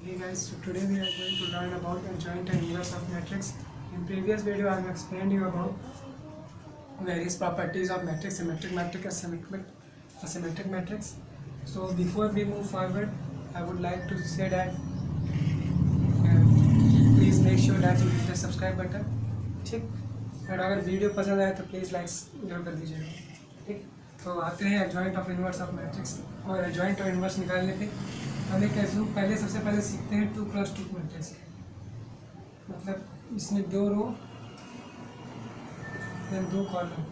Hey guys, so today we are going to learn about adjoint and inverse of matrix. In previous video, I have explained you about various properties of matrix, symmetric matrix, asymmetric matrix. So before we move forward, I would like to say that please make sure that you hit the subscribe button. ठीक, और अगर video पसंद आए तो please like जरूर कर दीजिएगा। ठीक, तो आते हैं adjoint of inverse of matrix. और एडजॉइंट और इनवर्स निकालने पे हम एक पहले सबसे पहले सीखते हैं 2x2 मैट्रिक्स। मतलब इसमें 2 रो देन 2 कॉलम।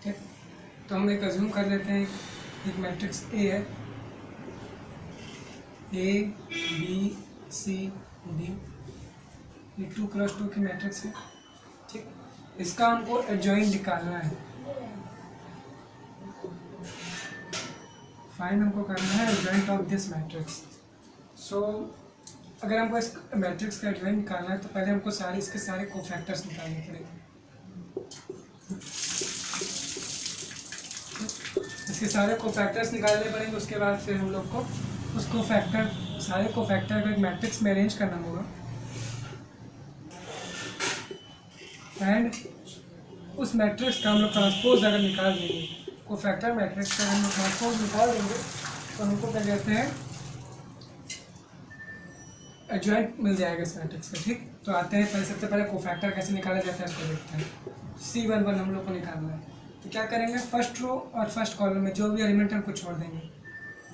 ठीक, तो हम एक अज्यूम कर लेते हैं एक मैट्रिक्स ए है, ए बी सी डी, ये 2x2 की मैट्रिक्स है। ठीक, इसका हमको एडजॉइंट निकालना है। फाइंड हमको करना है एडजॉइंट ऑफ दिस मैट्रिक्स। सो अगर हमको इस मैट्रिक्स का एडजॉइंट निकालना है तो पहले हमको इसके सारे कोफैक्टर्स निकालने पड़ेंगे। इसके सारे कोफैक्टर्स निकालने पड़ेंगे। उसके बाद फिर हम लोग को उस सारे कोफैक्टर को एक मैट्रिक्स में अरेंज करना होगा एंड उस मैट्रिक्स का हम लोग ट्रांसपोज अगर निकाल देंगे, कोफैक्टर मैट्रिक्स का हम लोग ट्रांसपोज निकाल देंगे तो हमको क्या कहते हैं एडजॉइंट मिल जाएगा इस मैट्रिक्स का। ठीक, तो आते हैं सबसे पहले कोफैक्टर कैसे निकाला जाता है उसको देखते हैं। C11 हम लोग को निकालना है तो क्या करेंगे, फर्स्ट रो और फर्स्ट कॉलम में जो भी एलिमेंट हमको छोड़ देंगे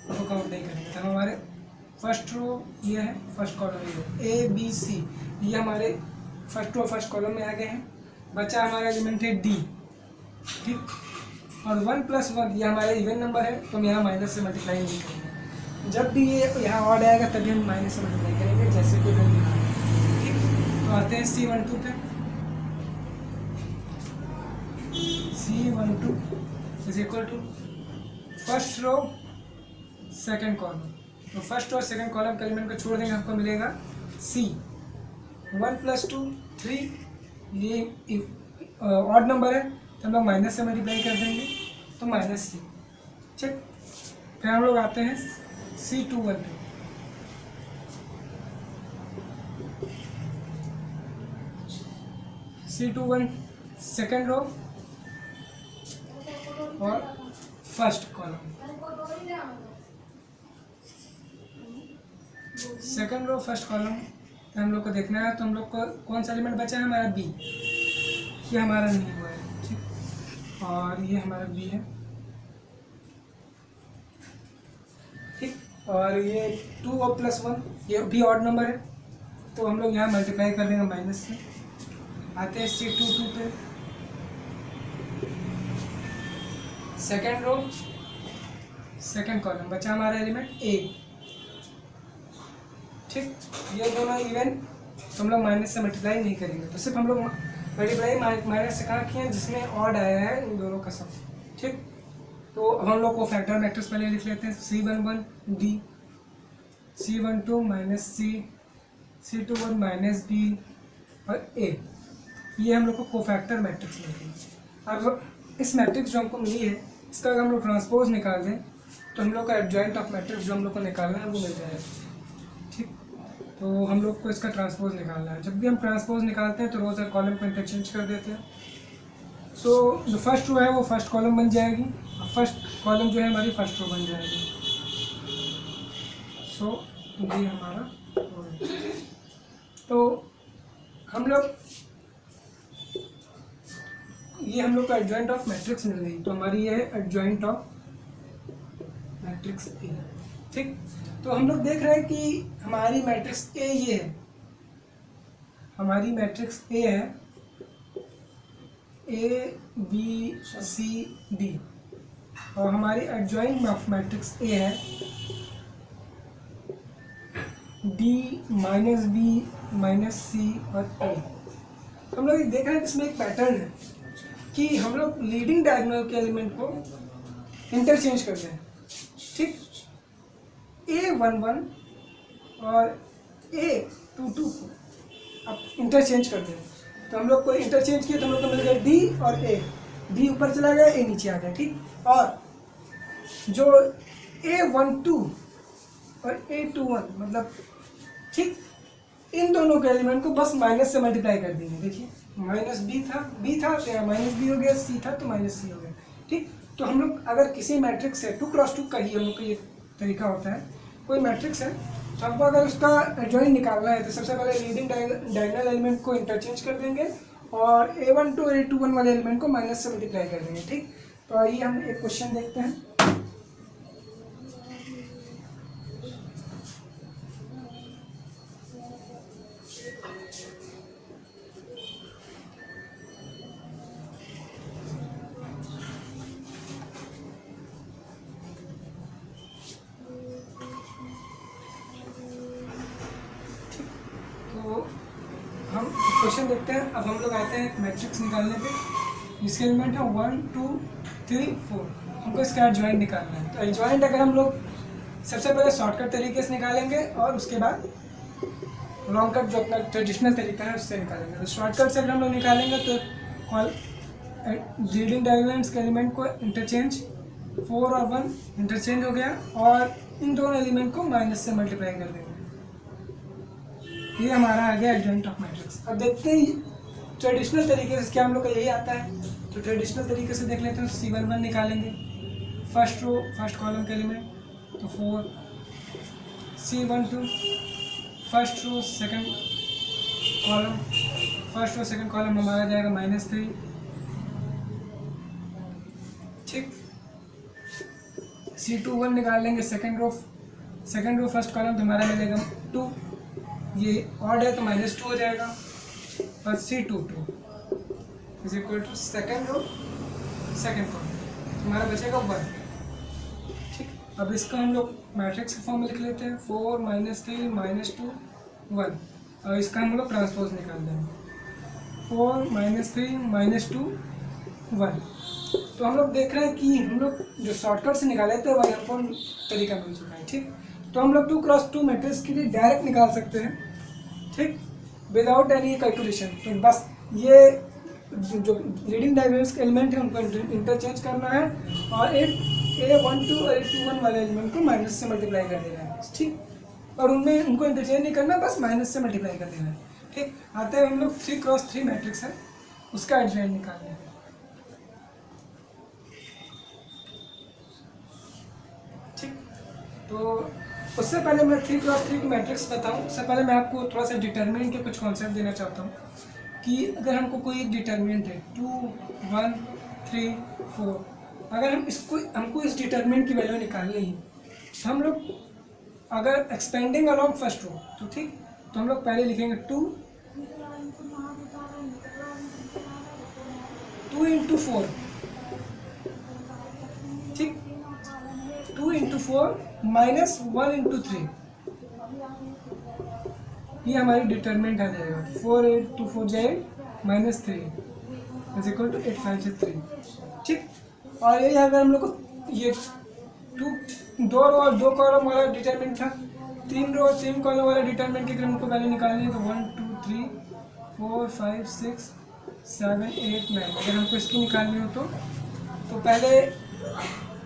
उसको काउंट नहीं करेंगे। तो हमारे फर्स्ट रो ये है, फर्स्ट कॉलम ये है, ए बी सी, ये हमारे फर्स्ट रो फर्स्ट कॉलम में आ गए हैं। बचा हमारा एलिमेंट है डी। ठीक, और 1+1 ये हमारा इवन नंबर है तो हम यहाँ माइनस से मल्टीप्लाई नहीं करेंगे। जब भी ये यहाँ ऑड आएगा तभी हम माइनस से मल्टीप्लाई करेंगे, जैसे कोई वैल्यू। ठीक, तो आते हैं C12 पे। C12 is equal to first row second column. तो फर्स्ट और सेकेंड कॉलम के एलिमेंट को छोड़ देंगे, हमको मिलेगा C। 1+2 3, ये ऑड नंबर है तो हम लोग माइनस से मल्टीप्लाई कर देंगे तो -C। ठीक, फिर हम लोग आते हैं C21 पे। C21 सेकेंड रो और first column. Second row first column हम लोग को देखना है तो हम लोग को कौन सा एलिमेंट बचा है, हमारा बी। ये हमारा नहीं हुआ है। ठीक, और ये हमारा बी है। ठीक, और ये 2 और +1 ये भी ऑड नंबर है तो हम लोग यहाँ मल्टीप्लाई कर देंगे माइनस से। आते हैं C22 पे। सेकेंड रो सेकेंड कॉलम बचा हमारा एलिमेंट ए। ठीक, ये दोनों इवन तो हम लोग माइनस से मल्टीप्लाई नहीं करेंगे, तो सिर्फ हम लोग मल्टीप्लाई माइनस से कहाँ किए हैं जिसमें ऑड आया है इन दोनों का सब। ठीक, तो अब हम लोग को फैक्टर मैट्रिक्स पहले लिख लेते हैं। C11 D, C12 -C, C21 -B और A, ये हम लोग को कोफैक्टर मैट्रिक्स मिल गई। अब इस मैट्रिक्स जो हमको मिली है इसका अगर हम लोग ट्रांसपोज निकाल दें तो हम लोग का एडजॉइंट ऑफ मैट्रिक्स जो हम लोग को निकालना है वो मिल जाएगा। ठीक, तो हम लोग को इसका ट्रांसपोज निकालना है। जब भी हम ट्रांसपोज निकालते हैं तो रोज और कॉलम को इंटरचेंज कर देते हैं। सो जो फर्स्ट रो है वो फर्स्ट कॉलम बन जाएगी और फर्स्ट कॉलम जो है हमारी फर्स्ट रो बन जाएगी। सो ये हमारा रो है। तो हम लोग का एडजॉइंट ऑफ मैट्रिक्स मिल गई तो हमारी ये है एडजॉइंट ऑफ मैट्रिक्स ए। ठीक, तो हम लोग देख रहे हैं कि हमारी मैट्रिक्स ए ये है, हमारी मैट्रिक्स ए है ए बी सी डी, और हमारी एडजॉइंट ऑफ मैट्रिक्स ए है डी -B -C और ए। हम लोग देख रहे हैं कि इसमें एक पैटर्न है कि हम लोग लीडिंग डायगोनल के एलिमेंट को इंटरचेंज करते हैं। ठीक, A11 और A22 को अब इंटरचेंज करते हैं तो हम लोग को इंटरचेंज किया तो हम लोग को मिल गया डी और ए। डी ऊपर चला गया, ए नीचे आ गया। ठीक, और जो A12 और A21 मतलब ठीक इन दोनों के एलिमेंट को बस माइनस से मल्टीप्लाई कर देंगे। देखिए माइनस बी था तो माइनस बी हो गया, सी था तो माइनस सी हो गया। ठीक, तो हम लोग अगर किसी मैट्रिक्स से 2x2 का ही हम लोग का ये तरीका होता है, कोई मैट्रिक्स है तो हमको अगर उसका एडजॉइंट निकालना है तो सबसे पहले लीडिंग डायगोनल एलिमेंट को इंटरचेंज कर देंगे और A12 और A21 वाले एलिमेंट को माइनस से मल्टीप्लाई कर देंगे। ठीक, तो आइए हम एक क्वेश्चन देखते हैं। हम क्वेश्चन देखते हैं। अब हम लोग आते हैं मैट्रिक्स निकालने पे। इसके एलिमेंट है 1 2 3 4। हमको इसका एडजॉइंट निकालना है। तो एडजॉइंट अगर हम लोग सबसे पहले शॉर्टकट तरीके से निकालेंगे और उसके बाद लॉन्ग कट जो अपना ट्रेडिशनल तरीका है उससे निकालेंगे। तो शॉर्टकट से अगर हम लोग निकालेंगे तो कॉल लीडिंग डायगोनल्स के एलिमेंट को इंटरचेंज 4 और 1 इंटरचेंज हो गया और इन दोनों एलिमेंट को माइनस से मल्टीप्लाई कर देंगे। ये हमारा आ गया एडजॉइंट ऑफ मैट्रिक्स। अब देखते हैं ट्रेडिशनल तरीके से क्या हम लोग का यही आता है। तो ट्रेडिशनल तरीके से देख लेते हैं। C11 निकालेंगे फर्स्ट रो फर्स्ट कॉलम के एलिमेंट तो 4, C12 first row second column, first row second column हमारा जाएगा -3। ठीक, C21 निकाल लेंगे सेकंड रो फर्स्ट कॉलम तो हमारा मिलेगा 2, ये ऑड है तो -2 हो जाएगा और C22 is equal to second row second column हमारा बचेगा 1। ठीक, अब इसका हम लोग मैट्रिक्स फॉर्म में लिख लेते हैं 4 -3 -2 1 और इसका हम लोग ट्रांसपोज निकाल देंगे 4 -3 -2 1। तो हम लोग देख रहे हैं कि हम लोग जो शॉर्टकट से निकाले थे वही हमको तरीका मिल चुका है। ठीक, तो हम लोग 2x2 मैट्रिक्स के लिए डायरेक्ट निकाल सकते हैं। ठीक, विदाउट एनी कैलकुलेशन। तो बस ये जो लीडिंग डायगोनल्स के एलिमेंट है उनको इंटरचेंज करना है और A12 और A21 वाले एलिमेंट को माइनस से मल्टीप्लाई कर देना है। ठीक, और उनमें उनको इंटरचेंज नहीं करना, बस माइनस से मल्टीप्लाई कर देना है। ठीक, आते हैं हम लोग 3x3 मैट्रिक्स है उसका एडजॉइंट निकालना है। ठीक, तो उससे पहले मैं 3x3 की मैट्रिक्स बताऊं उससे पहले मैं आपको थोड़ा सा डिटर्मिनेंट के कुछ कॉन्सेप्ट देना चाहता हूं कि अगर हमको कोई एक डिटर्मिनेंट है 2 1 3 4, अगर हमको इस डिटर्मिनेंट की वैल्यू निकालनी है तो हम लोग अगर एक्सपेंडिंग अलॉन्ग फर्स्ट रो तो ठीक, तो हम लोग पहले लिखेंगे 2 × 4। ठीक, 2 × 4 -1 × 3 ये हमारी डिटरमिनेंट आ जाएगा। 4 8 2 4 जाए -3 इज इक्वल टू 8 5 से 3। ठीक, और यही अगर हम लोग को ये 2 रो और 2 कॉलम वाला डिटरमिनेंट था, 3 रो और 3 कॉलम वाला डिटरमिनेंट की अगर हमको वैल्यू निकालनी है तो 1 2 3 4 5 6 7 8 9 अगर हमको इसकी निकालनी हो तो पहले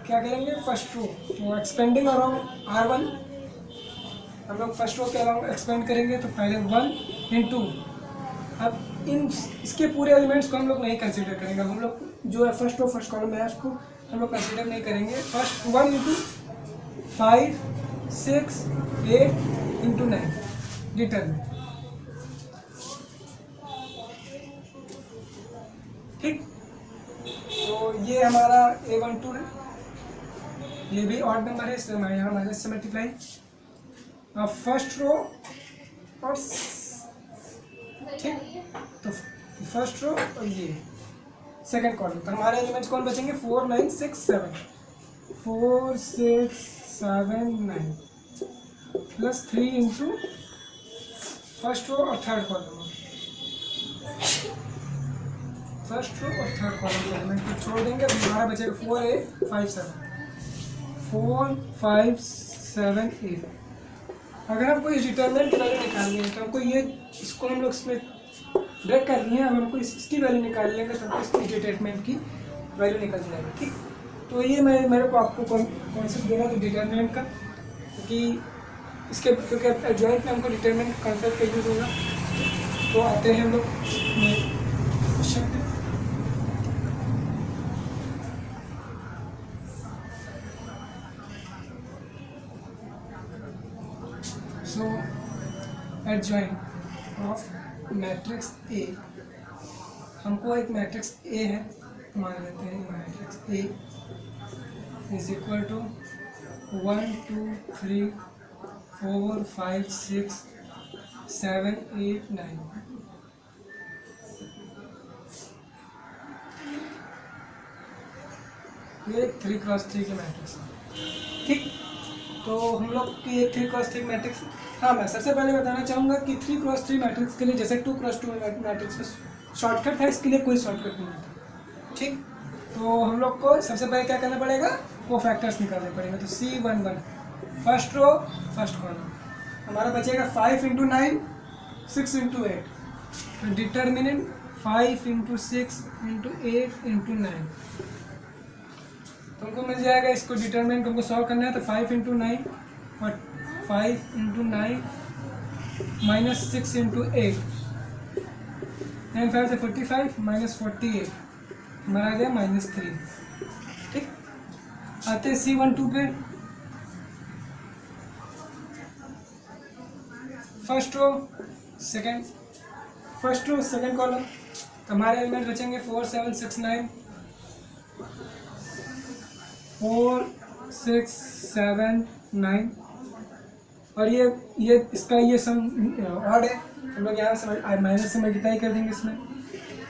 क्या करेंगे फर्स्ट रो तो एक्सपेंडिंग अराउंड R1 हम लोग फर्स्ट रो के अराउंड एक्सपेंड करेंगे तो पहले 1 × 2। अब इसके पूरे एलिमेंट्स को हम लोग नहीं कंसीडर करेंगे। हम लोग जो है फर्स्ट रो फर्स्ट कॉलम है उसको हम लोग कंसीडर नहीं करेंगे। First 1 × 5 6 8 × 9 determinant. ठीक, तो ये हमारा A12 है, ये भी ऑड नंबर है इसलिए मैं यहाँ माइनस से मल्टीप्लाई। अब फर्स्ट रो और ठीक, तो फर्स्ट रो और ये सेकंड कॉलम तो हमारे एलिमेंट्स कौन बचेंगे 4 9 6 7 4 6 7 9 प्लस 3 × फर्स्ट रो और थर्ड कॉलम। फर्स्ट रो और थर्ड कॉलम के एलिमेंट को छोड़ देंगे। अब हमारा बचेगा 4 8 5 7 4 5 7 8। अगर हमको इस डिटरमिनेंट की वैल्यू निकालनी है तो हमको ये इसको हम लोग इसमें ब्रेक करनी है। अब हमको इसकी वैल्यू निकाल लेंगे तो हमको इसकी डिटरमिनेंट की वैल्यू निकल जाएगी। ठीक, तो ये मेरे को आपको कॉन्सेप्ट देना तो डिटर्मिनेंट का, क्योंकि एडजॉइंट में हमको डिटर्मिनेंट कॉन्सेप्ट का यूज़ होगा। तो आते हैं हम लोग क्वेश्चन पे। So adjoint of matrix A, हमको एक मैट्रिक्स ए है, मान लेते हैं matrix A is equal to 1 2 3 4 5 6 7 8 9। ये 3x3 की मैट्रिक्स है, ठीक। तो हम लोग की एक 3x3 मैट्रिक्स, हाँ मैं सबसे पहले बताना चाहूँगा कि 3x3 मैट्रिक्स के लिए जैसे 2x2 मैट्रिक्स में शॉर्टकट है, इसके लिए कोई शॉर्टकट नहीं होता, ठीक। तो हम लोग को सबसे पहले क्या करना पड़ेगा, कोफैक्टर्स निकालने पड़ेंगे। तो C11 first row first column, हमारा बचेगा 5 × 9 6 × 8, तो डिटर्मिनेंट 5 × 6 × 8 × 9, तो हमको मिल जाएगा। इसको डिटर्मिनेंट हमको सॉल्व करना है, तो 5 × 9 -6 × 8, 9 5 से 45 -48, हमारा आ गया -3, ठीक। आते हैं C12 पे, फर्स्ट रो सेकंड कॉलम, हमारे एलिमेंट बचेंगे 4 7 6 9, 4 6 7 9, और ये इसका ये सम ऑड है, हम लोग यहाँ से माइनस से मल्टीप्लाई कर देंगे इसमें,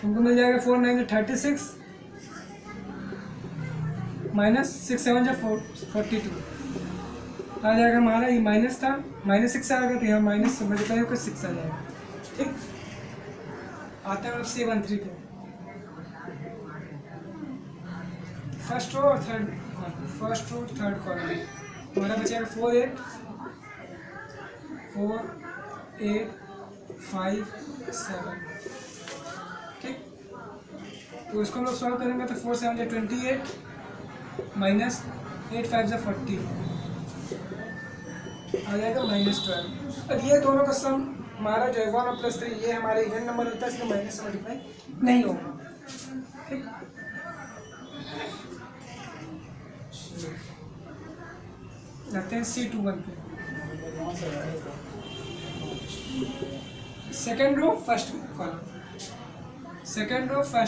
हमको मिल जाएगा 4 9 36 -6 7 42 आ जाएगा हमारा। ये माइनस था, -6 आएगा तो यहाँ माइनस से मल्टीप्लाई होकर 6 आ जाएगा, ठीक। आते हैं अब C13 पे, फर्स्ट रो और थर्ड कॉलम, हमारा बचेगा 4 8 5 7, ठीक। तो इसको हम लोग सॉल्व करेंगे, तो 4 7 28 -8 5 40 आ जाएगा -12। और ये दोनों का सम हमारा जो है 1 और +3, ये हमारे इवन नंबर होता है, इसलिए माइनस से मल्टीप्लाई नहीं होगा, ठीक। लगते हैं C21 पे, सेकेंड रो फर्स्ट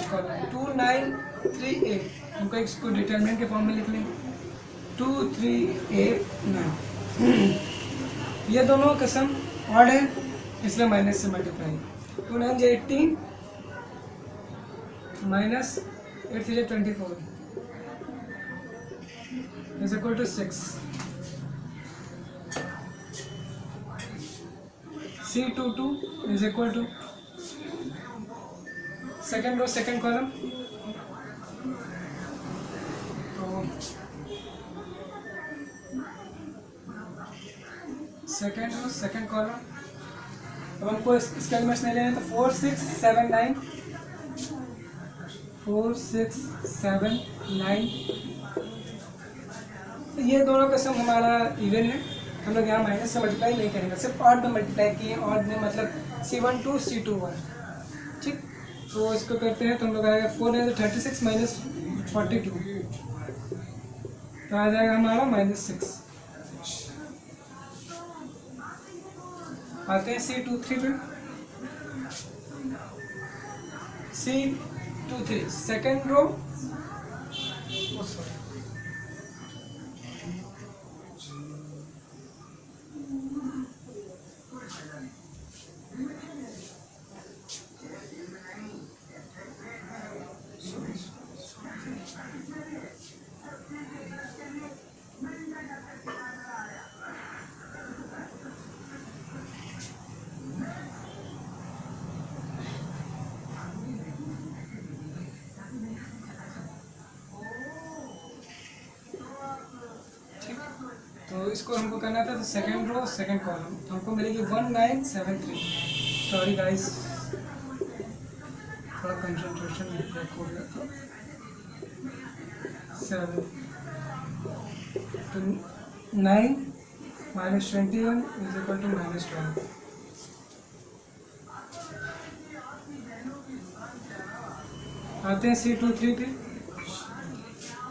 कॉलम 2 9 3 8, हमको इसको डिटरमिनेंट के फॉर्म में लिख लेंगे, 2 3 8 9, ये दोनों का सम ऑड है, इसलिए माइनस से multiply, 2 9 18 -8 3 24 is equal to 6। C22 is equal to second row second column, तो सेकेंड कॉलम, अब हमको इसके एलिमेंट्स नहीं लेने, तो 4 6 7 9 4 6 7 9, तो ये दोनों का सम हमारा इवन है, हम लोग यहाँ माइनस से मल्टीप्लाई नहीं करेंगे, सिर्फ ऑड में मल्टीप्लाई किए, ऑड में मतलब C12 C21, ठीक। तो इसको करते हैं, तो हम लोग आएगा 4 9 36 -42, तो आ जाएगा हमारा -6। आते हैं C23 पे, C23 सेकेंड रो, तो इसको हमको करना था, तो सेकेंड रो सेकेंड कॉलम, तो हमको मिलेगी 1973। सॉरी गाइस, थोड़ा कंसंट्रेशन ब्रेक हो गया था। 7 तो 9 minus 21 is equal to minus 12। आते हैं C23 पे,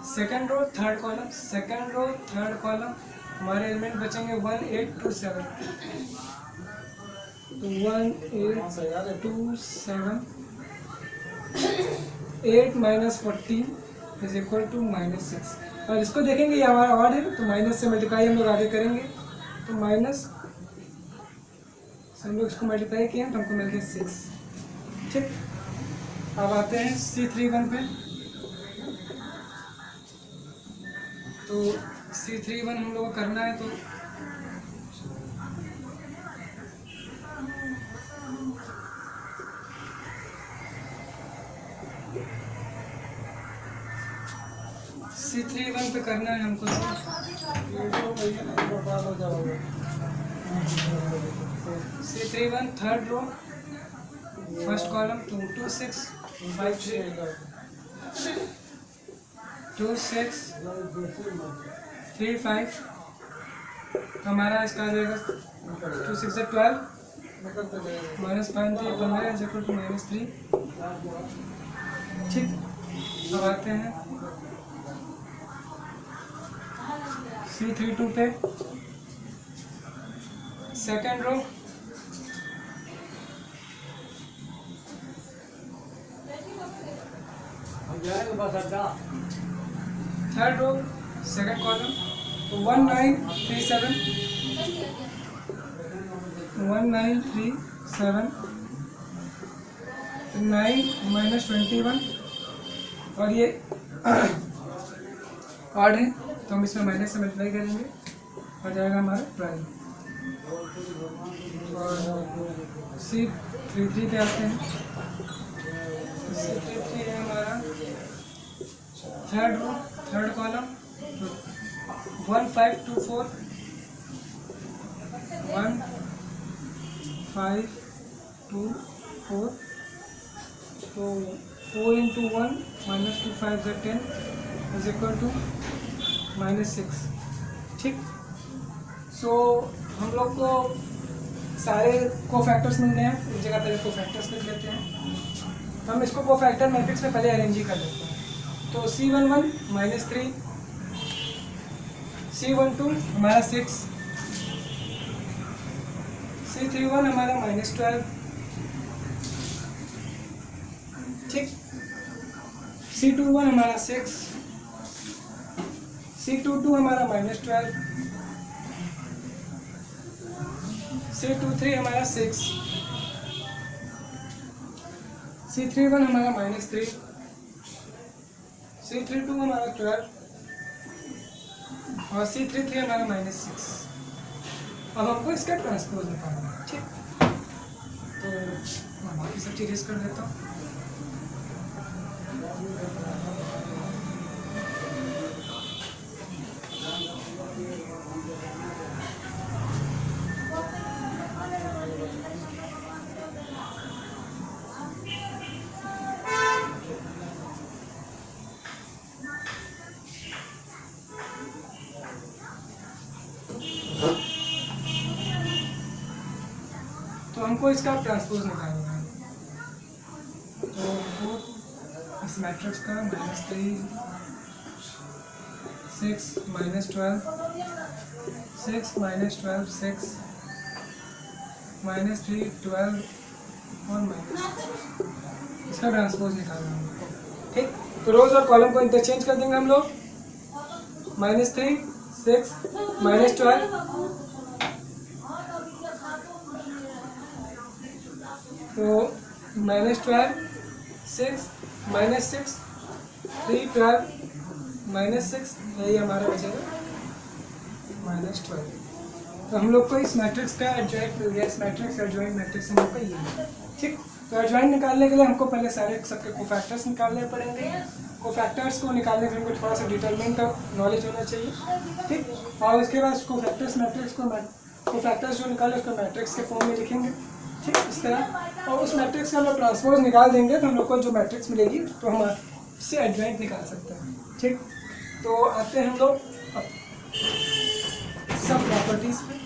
second row third column, second row third column हमारे एलिमेंट बचेंगे 1 8 2 7। तो 1 8 2 7, 8 minus 14 is equal to minus 6। और इसको देखेंगे ये हमारा ऑड है तो माइनस से मल्टीप्लाई हम लोग आगे करेंगे, तो माइनस से हम लोग इसको मल्टीप्लाई किए तो हमको मिल गया 6। ठीक, अब आते हैं C31 पे। तो C31 हम लोग को करना है, तो C31 पे करना है हमको, C31 third row first column, तो 2 6 5 3 2 6 3 5, तो हमारा इसका आ जाएगा 2 6 से 12 minus 5 3 15 is equal to minus 3। ठीक, अब आते हैं C32 पे, second row third row second column, तो 1 9 3 7 1 9 3 7 9 माइनस 21, और ये ऑड है तो हम इसमें माइनस से मल्टीप्लाई करेंगे, हो जाएगा हमारा 12। और C33 पे आते हैं, C33 है हमारा थर्ड रो थर्ड कॉलम, तो 1 5 2 4 1 5 2 4, तो 4 into 1 minus 2 5 is 10 is equal to minus 6। ठीक, सो हम लोग को सारे कोफैक्टर्स मिल गए हैं, एक जगह पहले कोफैक्टर्स लिख लेते हैं। हम इसको कोफैक्टर मैट्रिक्स में पहले अरेंज ही कर लेते हैं। तो C11 माइनस 3, C12 हमारा 6, C31 हमारा माइनस 12। ठीक, C21 हमारा 6, C22 हमारा माइनस 12, C23 हमारा 6, C31 हमारा माइनस 3, C32 हमारा 12 और C33 हमारा माइनस 6। अब हमको इसका ट्रांसपोज निकालना है। ठीक, तो मैं बाकी सब चीज़ कर देता हूँ। तो हमको इसका ट्रांसपोज निकालना है, तो हमको इस मैट्रिक्स का -3 6 माइनस 12 6 माइनस 12 6 माइनस 3 12 और माइनस, इसका ट्रांसपोज निकालना है हमको। ठीक, तो रोज और कॉलम को इंटरचेंज कर देंगे हम लोग, -3 6 माइनस 12, तो -12 6 माइनस 6 3 12 माइनस 6, यही हमारा बचेगा -12। तो हम लोग को इस मैट्रिक्स का एडजॉइंट मिल गया, इस मैट्रिक्स का एडजॉइंट मैट्रिक्स हम लोग का ये है। ठीक, तो एडजॉइंट निकालने के लिए हमको पहले सारे सबके कोफैक्टर्स निकालने पड़ेंगे। कोफैक्टर्स को निकालने के लिए हमको थोड़ा सा डिटरमिनेंट का नॉलेज होना चाहिए। ठीक, और उसके बाद कोफैक्टर्स मैट्रिक्स को कोफैक्टर्स जो निकाले उसको मैट्रिक्स के फॉर्म में लिखेंगे। ठीक, इस तरह, और उस मैट्रिक्स का हम लोग ट्रांसपोज निकाल देंगे तो हम लोग को जो मैट्रिक्स मिलेगी तो हम इससे एडजॉइंट निकाल सकते हैं। ठीक, तो आते हैं हम लोग सब प्रॉपर्टीज पे